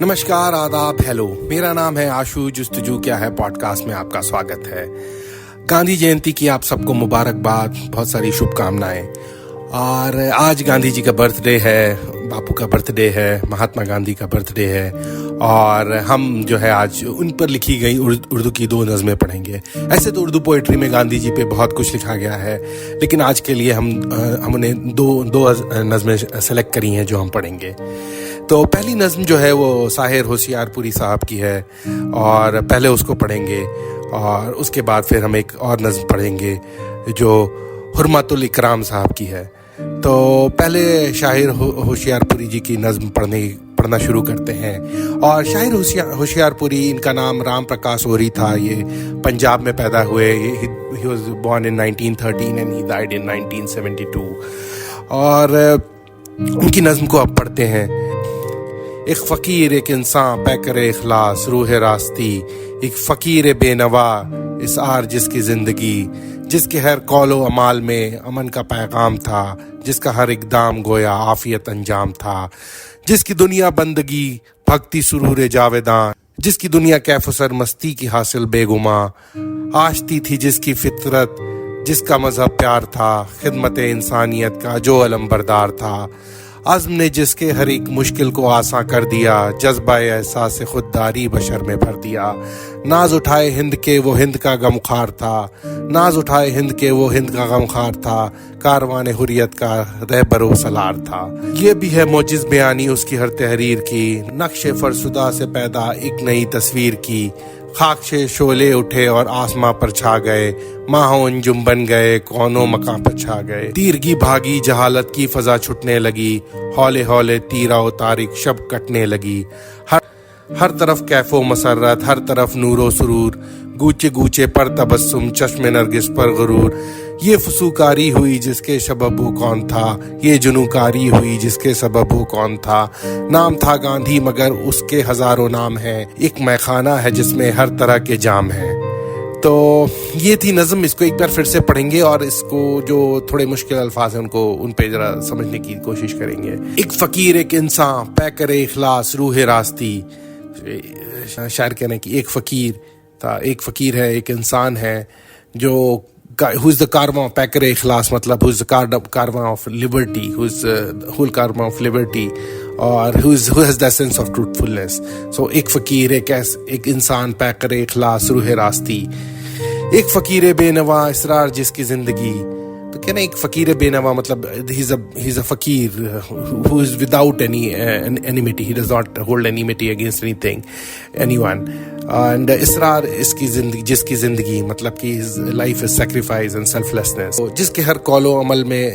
नमस्कार, आदाब, हेलो। मेरा नाम है आशु जस्तजू क्या है पॉडकास्ट में आपका स्वागत है। गांधी जयंती की आप सबको मुबारकबाद, बहुत सारी शुभकामनाएं। और आज गांधी जी का बर्थडे है, बापू का बर्थडे है, महात्मा गांधी का बर्थडे है। और हम जो है आज उन पर लिखी गई उर्दू की 2 नज़में पढ़ेंगे। ऐसे तो उर्दू पोइट्री में गांधी जी पे बहुत कुछ लिखा गया है, लेकिन आज के लिए हमने दो नज़में सेलेक्ट करी हैं जो हम पढ़ेंगे। तो पहली नज़्म जो है वो साहिर होशियारपुरी साहब की है, और पहले उसको पढ़ेंगे और उसके बाद फिर हम एक और नज़्म पढ़ेंगे जो हुर्मतुल इकराम साहब की है। तो पहले शाहिर होशियारपुरी जी की नज़्म पढ़ना शुरू करते हैं। और शाहिर होशियारपुरी, इनका नाम राम प्रकाश ओरी था। ये पंजाब में पैदा हुए। He was born in 1913 and he died in 1972। और उनकी नज़्म को अब पढ़ते हैं। एक फ़कीर, एक इंसान पैकर इखलास रूह रास्ती, एक फ़कीर बेनवा इस आर जिसकी ज़िंदगी, जिसके हर कौलो अमाल में अमन का पैगाम था, जिसका हर इक़दाम गोया आफ़ियत अंजाम था, जिसकी दुनिया बंदगी भक्ति सुरूर जावेदां, जिसकी दुनिया कैफ़ सरमस्ती की हासिल बेगुमा, आश्ती थी जिसकी फितरत, जिसका मज़हब प्यार था, खिदमत इंसानियत का जो अलमबरदार था, अज़्म ने जिसके हर एक मुश्किल को आसान कर दिया, जज्बा एहसास खुददारी बशर में भर दिया, नाज उठाए हिंद के वो हिंद का गमखार था, नाज उठाए हिंद के वो हिंद का गमखार था, कारवान हुर्रियत का रहबरो सलार था। ये भी है मोजिज़ बयानी उसकी हर तहरीर की, नक्शे फरसुदा से पैदा एक नई तस्वीर की, खाक से शोले उठे और आसमां पर छा गए, माहों अंजुम बन गए, कौनों मकाम पर छा गए, तीरगी भागी जहालत की फजा छुटने लगी, हौले हौले तीरा व तारिक शब कटने लगी, हर तरफ कैफो मसरत, हर तरफ नूरो सुरूर, गूचे गूचे पर तबस्सुम, चश्मे नरगिस पर गुरूर, ये फसूकारी हुई जिसके सबब वो कौन था, ये जुनूकारी हुई जिसके सबब वो कौन था, नाम था गांधी मगर उसके हजारों नाम हैं, एक मैखाना है जिसमें हर तरह के जाम हैं। तो ये थी नज़म। इसको एक बार फिर से पढ़ेंगे और इसको जो थोड़े मुश्किल अल्फाज हैं उनको उन पे जरा समझने की कोशिश करेंगे। एक फ़कीर, एक इंसान पैकर इखलास रूह रास्ती। शायर कहने की एक फ़कीर था, एक फ़कीर है, एक इंसान है जो who is the karma of पैकर इखलास, मतलब who is the karma of liberty, who is the whole karma of liberty, और who has the sense of truthfulness. So एक फ़कीर, एक इंसान पैकर इखलास रूह रास्ती, एक फ़कीर बेनवा इसरार जिसकी ज़िंदगी। तो क्या ना, एक फ़कीर बेनवा मतलब he's a फ़कीर who is without any enmity. He does not hold enmity against anyone. And इसरार इसकी ज़िंदगी, जिसकी ज़िंदगी मतलब कि his life is sacrifice and selflessness. तो जिसके हर कौलो अमल में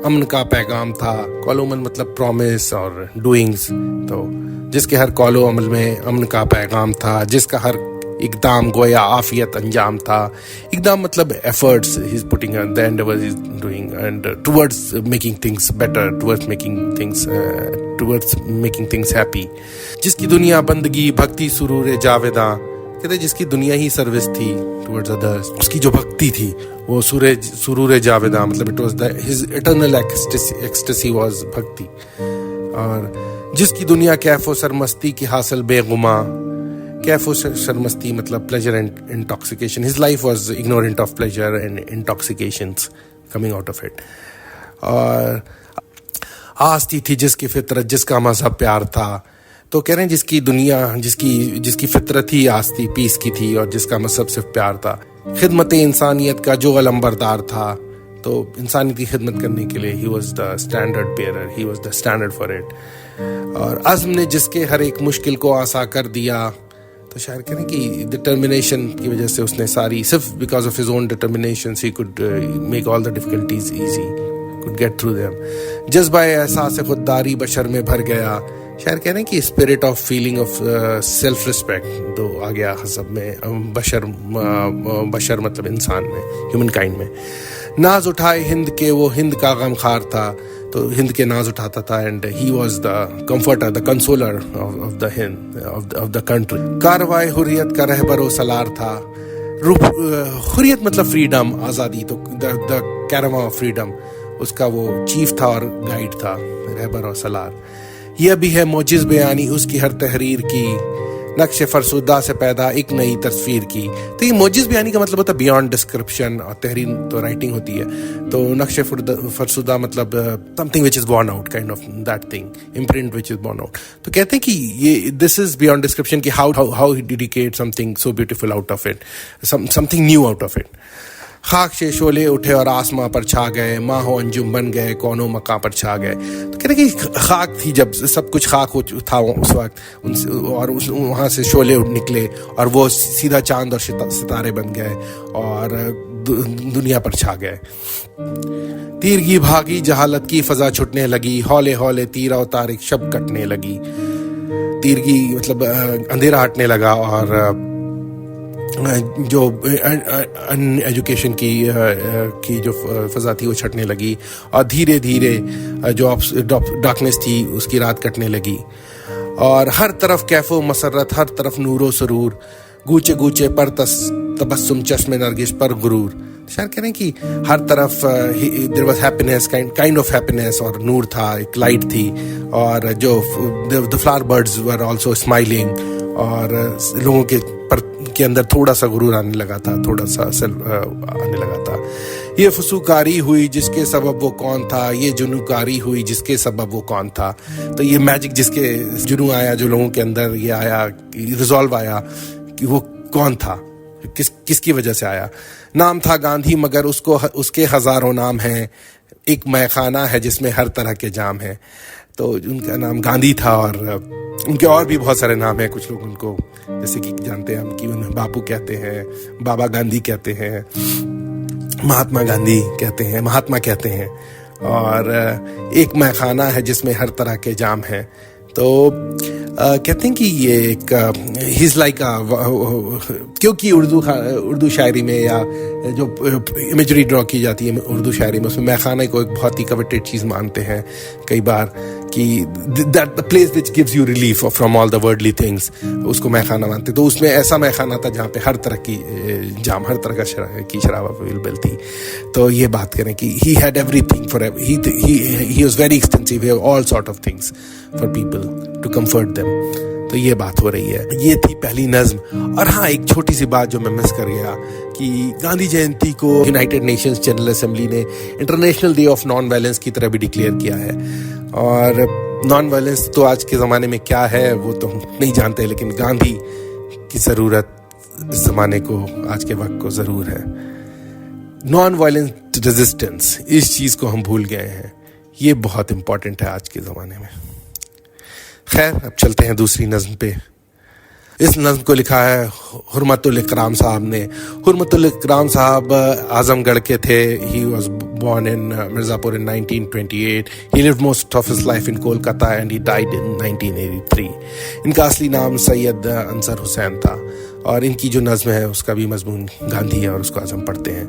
अमन का पैगाम था। कौलो अमल मतलब प्रॉमिस और डूइंग्स। तो जिसके हर कौलो अमल में अमन का पैगाम था, जिसका हर इक़दाम गोया आफ़ियत अंजाम था। इक़दाम मतलब efforts he's putting on, the endeavors he's doing, and towards making things better, towards making things happy. जिसकी दुनिया बंदगी भक्ति सुरूर जावेदां, कहते जिसकी दुनिया ही सर्विस थी towards others, उसकी जो भक्ति थी वो सुरूर जावेदां मतलब it was his eternal ecstasy was भक्ति। और जिसकी दुनिया कैफ़ो सरमस्ती की हासिल बेगुमा, कैफ़ो शर्मस्ती मतलब pleasure and intoxication. His life was ignorant of pleasure and intoxications coming out of it. और आस्ती थी जिसकी फितरत, जिसका मज़हब प्यार था। तो कह रहे हैं जिसकी दुनिया, जिसकी फितरत ही आस्ती पीस की थी और जिसका मज़हब सिर्फ प्यार था, खिदमत इंसानियत का जो अलमबरदार था। तो इंसानियत की खिदमत करने के लिए he was the standard bearer, he was the standard for it. और अज़्म ने जिसके हर एक मुश्किल को आसान कर दिया। तो शायर कह रहे हैं कि डिटर्मिनेशन की वजह से उसने सारी, सिर्फ because of his own determination he could make all the difficulties easy, could get through them. जज्बा एहसास खुददारी बशर में भर गया। शायर कह रहे हैं कि spirit of feeling of self respect तो आ गया सब में, बशर मतलब इंसान में, ह्यूमन काइंड में। नाज उठाए हिंद के वो हिंद का गमखार था। तो हिंद के नाज उठाता था, and he was the comforter, the consoler of the Hind, of the country. कारवाए हुर्रियत का रहबरो सलार था। हुर्रियत मतलब फ्रीडम, आज़ादी। तो द कैरवा ऑफ फ्रीडम, उसका वो चीफ था और गाइड था, रहबर और सलार। یہ بھی ہے موجز بیانی اس کی ہر تحریر کی، نقش فرسودہ سے پیدا ایک نئی تصویر کی. تو یہ موجز بیانی کا مطلب ہوتا ہے بیانڈ ڈسکرپشن، اور تحریر تو رائٹنگ ہوتی ہے. تو نقش فرسودہ مطلب something which is born out, kind of that thing, imprint which is born out. تو کہتے ہیں کہ یہ this is beyond description کہ how he dedicated something so beautiful out of it, something new out of it. خاک سے شعلے اٹھے اور آسماں پر چھا گئے، ماہ و انجم بن گئے کونوں مقام پر چھا گئے. تو کہتے ہیں کہ خاک تھی، جب سب کچھ خاک تھا اس وقت، اور وہاں سے شعلے نکلے اور وہ سیدھا چاند اور ستارے بن گئے اور دنیا پر چھا گئے. تیرگی بھاگی جہالت کی فضا چھٹنے لگی، ہولے ہولے تیرا و تارک شب کٹنے لگی. تیرگی مطلب اندھیرا ہٹنے لگا، اور جو ایجوکیشن کی جو فضا تھی وہ چھٹنے لگی، اور دھیرے دھیرے جو ڈارکنیس تھی اس کی رات کٹنے لگی. اور ہر طرف کیف و مسرت، ہر طرف نور و سرور، گوچے گوچے پر تبسم چشم نرگس پر غرور. شاعر کہہ رہے ہیں کہ ہر طرف there was happiness, kind of happiness، اور نور تھا، ایک لائٹ تھی، اور جو the flower birds were also smiling، اور لوگوں کے اندر تھوڑا سا غرور آنے لگا تھا، تھوڑا سا آنے لگا تھا. یہ فسوکاری ہوئی جس کے سبب وہ کون تھا، یہ جنوکاری ہوئی جس کے سبب وہ کون تھا. تو یہ میجک جس کے جنو آیا، جو لوگوں کے اندر یہ آیا، ریزالو آیا کہ وہ کون تھا، کس کی وجہ سے آیا. نام تھا گاندھی مگر اس کے ہزاروں نام ہیں، ایک مے خانہ ہے جس میں ہر طرح کے جام ہیں. تو ان کا نام گاندھی تھا، اور ان کے اور بھی بہت سارے نام ہیں. کچھ لوگ ان کو جیسے کہ جانتے ہیں ہم کہ انہیں باپو کہتے ہیں، بابا گاندھی کہتے ہیں، مہاتما گاندھی کہتے ہیں، مہاتما کہتے ہیں. اور ایک مے خانہ ہے جس میں ہر طرح کے جام ہیں. تو کہتے ہیں کہ یہ ایک ہیز لائک کیونکہ اردو شاعری میں یا جو امیجری ڈرا کی جاتی ہے اردو شاعری میں، اس میں میخانہ کو ایک بہت ہی کویٹڈ چیز مانتے ہیں کئی بار، کہ that the place which gives you relief from all the worldly things, اس کو میخانہ مانتے. تو اس میں ایسا میخانہ تھا جہاں پہ ہر طرح کی جام، ہر طرح کی شراب اویلیبل تھی. تو یہ بات کریں کہ he had everything for he was very extensive, he had all sort of things for people to comfort them. تو یہ بات ہو رہی ہے. یہ تھی پہلی نظم. اور ہاں ایک چھوٹی سی بات جو میں مس کر گیا کہ گاندھی جینتی کو یونائٹڈ نیشنز جنرل اسمبلی نے international day of non violence کی طرح بھی ڈکلیئر کیا ہے. اور نان وائلنس تو آج کے زمانے میں کیا ہے وہ تو نہیں جانتے، لیکن گاندھی کی ضرورت اس زمانے کو، آج کے وقت کو ضرور ہے. نان وائلنس ریزسٹنس، اس چیز کو ہم بھول گئے ہیں. یہ بہت امپورٹنٹ ہے آج کے زمانے میں. خیر اب چلتے ہیں دوسری نظم پہ. اس نظم کو لکھا ہے حرمت الاکرام صاحب نے. حرمت الاکرام صاحب اعظم گڑھ کے تھے. He was born in Mirzapur in 1928. He lived most of his life in Kolkata and he died in 1983. ان کا اصلی نام سید انصر حسین تھا، اور ان کی جو نظم ہے اس کا بھی مضمون گاندھی ہے، اور اس کو آج ہم پڑھتے ہیں.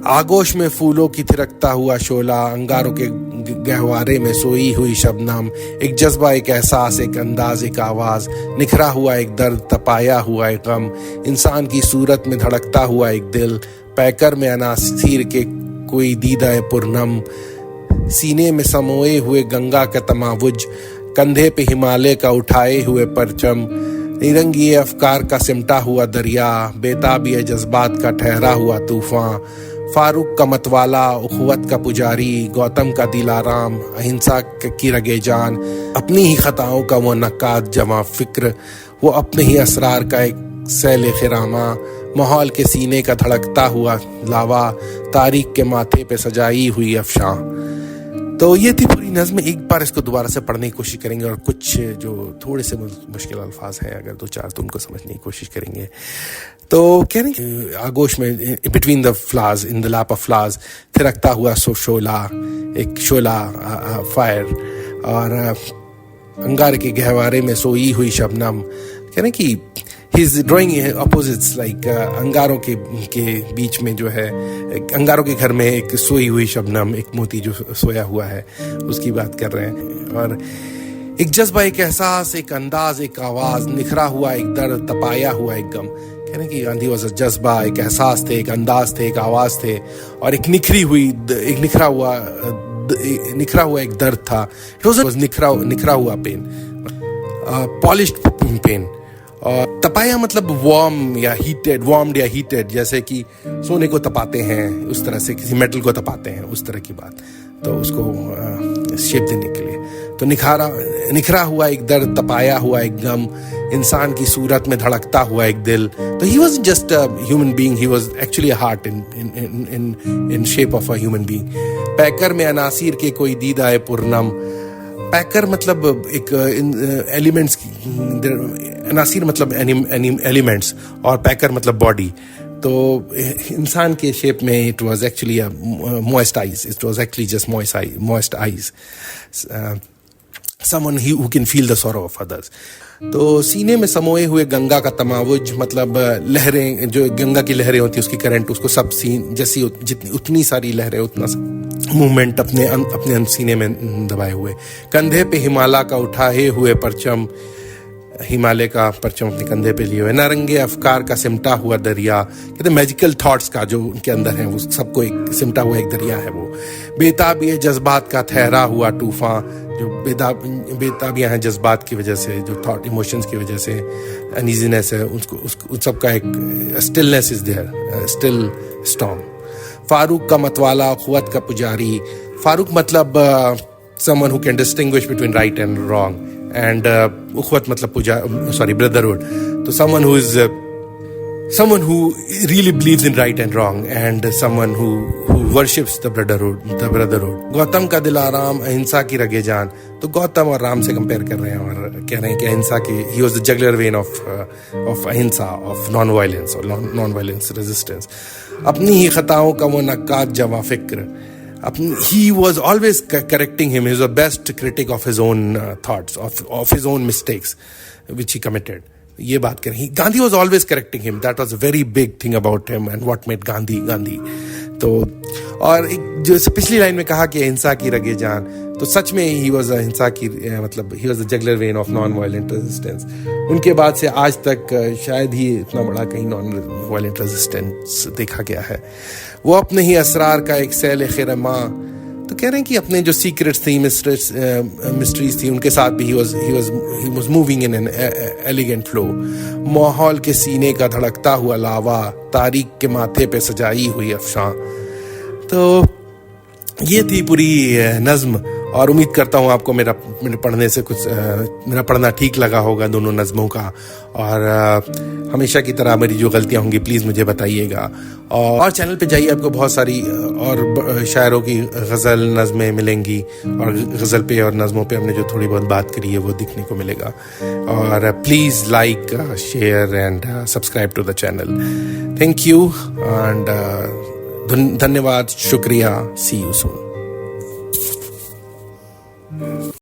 آگوش میں پھولوں کی تھرکتا ہوا شعلہ، انگاروں کے گہوارے میں سوئی ہوئی شبنم، ایک جذبہ، ایک احساس، ایک انداز، ایک آواز، نکھرا ہوا ایک درد، تپایا ہوا ایک غم، انسان کی صورت میں دھڑکتا ہوا ایک دل، پیکر میں عناصیر کے کوئی دیدہ پرنم، سینے میں سموئے ہوئے گنگا کا تماوج، کندھے پہ ہمالیہ کا اٹھائے ہوئے پرچم، نرنگی افکار کا سمٹا ہوا دریا، بیتابی جذبات کا ٹھہرا ہوا طوفاں، فاروق کا متوالا، اخوت کا پجاری، گوتم کا دلارام، اہنسا کی رگے جان، اپنی ہی خطاؤں کا وہ نقاد جمع فکر، وہ اپنے ہی اسرار کا ایک سیل خرامہ، ماحول کے سینے کا دھڑکتا ہوا لاوا، تاریخ کے ماتھے پہ سجائی ہوئی افشاں. تو یہ تھی پوری نظم. ایک بار اس کو دوبارہ سے پڑھنے کی کوشش کریں گے، اور کچھ جو تھوڑے سے مشکل الفاظ ہیں اگر دو چار تو ان کو سمجھنے کی کوشش کریں گے. تو کہہ رہے ہیں آگوش میں between the flaws, in the lap of flaws, تھرکتا ہوا شعلہ، ایک شعلہ فائر، اور انگار کے گہوارے میں سوئی ہوئی شبنم. کہہ رہے ہیں کہ ہی از ڈرائنگ اپوزٹس، لائک انگاروں کے بیچ میں جو ہے، انگاروں کے گھر میں ایک سوئی ہوئی شبنم، ایک موتی جو سویا ہوا ہے، اس کی بات کر رہے ہیں. اور ایک جذبہ، ایک احساس، ایک انداز، ایک آواز، نکھرا ہوا ایک درد، تپایا ہوا ایک غم. کہہ رہے ہیں کہ گاندھی واز اے جذبہ، ایک احساس تھے، ایک انداز تھے، ایک آواز تھے، اور ایک نکھرا ہوا निखरा हुआ एक दर्द था. इट वाज निखरा हुआ पेन, पॉलिश्ड पेन. और तपाया मतलब वार्म्ड या हीटेड, जैसे कि सोने को तपाते हैं उस तरह से, किसी मेटल को तपाते हैं उस तरह की बात, तो उसको शेप देने के लिए. तो निखरा हुआ एक दर्द, तपाया हुआ एक गम, इंसान की सूरत में धड़कता हुआ एक दिल. तो he was just a human being, he was actually a heart in shape of a human being. पैकर में अनासीर के कोई दीदाए पुरनम. पैकर मतलब एक एलिमेंट्स, अनासीर मतलब एलिमेंट्स, और पैकर मतलब बॉडी. तो इंसान के शेप में it was actually moist eyes. It was actually just moist eyes. Someone who can feel the sorrow of others. तो सीने में समोए हुए गंगा का तमावुज मतलब लहरें, जो गंगा की लहरें होती है उसकी करंट, उसको सब जैसी जितनी उतनी सारी लहरें, उतना मूवमेंट अपने सीने में दबाए हुए. कंधे पे हिमालय का उठाए हुए परचम, हिमालय का परचम अपने कंधे पे लिए हुए. नारंगे अफकार का सिमटा हुआ दरिया. कहते मैजिकल थॉट्स का जो उनके अंदर है वो सबको एक सिमटा हुआ एक दरिया है वो. बेताबी जज्बात का ठहरा हुआ तूफान. जो बेताबियां हैं जज्बात की वजह से, जो थॉट इमोशंस की वजह से अनईजीनेस है, उन सबका एक stillness is there, still storm. Farooq का मतवाला, खुवत का पुजारी. फारूक मतलब someone who can distinguish between right and wrong, and ukhwat matlab brotherhood. So someone who really believes in right and wrong, and someone who worships the brotherhood. Gautam का दिल आराम, अहिंसा की रगे जान. तो गौतम और राम से कंपेयर कर रहे हैं और कह रहे हैं कि अहिंसा की, he was the jugular vein of अहिंसा, of non-violence or non-violence resistance. अपनी ही खताओं का वो नक्काद जवा फिक्र. He was always correcting him. He was the best critic of his own thoughts, of his own mistakes which he committed. ये बात करें, Gandhi was always correcting him. That was a very big thing about him and what made Gandhi. तो और जो पिछली line में कहा कि अहिंसा की रगे जान, तो सच में ही वॉज अहिंसा की, मतलब he was the juggler when of non violent resistance. उनके बाद से आज तक शायद ही इतना बड़ा कहीं नॉन वायलेंट रेजिस्टेंस देखा गया है. वो अपने ही असरार का एक सैल खिरमा. तो कह रहे हैं कि अपने जो सीक्रेट्स थी, मिस्ट्रीज थी, उनके साथ भी he was moving in an elegant flow. माहौल के सीने का धड़कता हुआ लावा, तारीख के माथे पे सजाई हुई अफशां. तो ये थी पूरी नज्म, और उम्मीद करता हूँ आपको मेरा पढ़ने से कुछ मेरा पढ़ना ठीक लगा होगा दोनों नज़मों का. और हमेशा की तरह मेरी जो गलतियाँ होंगी प्लीज़ मुझे बताइएगा. और चैनल पे जाइए, आपको बहुत सारी और शायरों की गज़ल नज़में मिलेंगी, और गज़ल पे और नज़मों पे हमने जो थोड़ी बहुत बात करी है वो दिखने को मिलेगा. और please like, share and subscribe to the channel. Thank you and धन्यवाद, शुक्रिया. See you soon.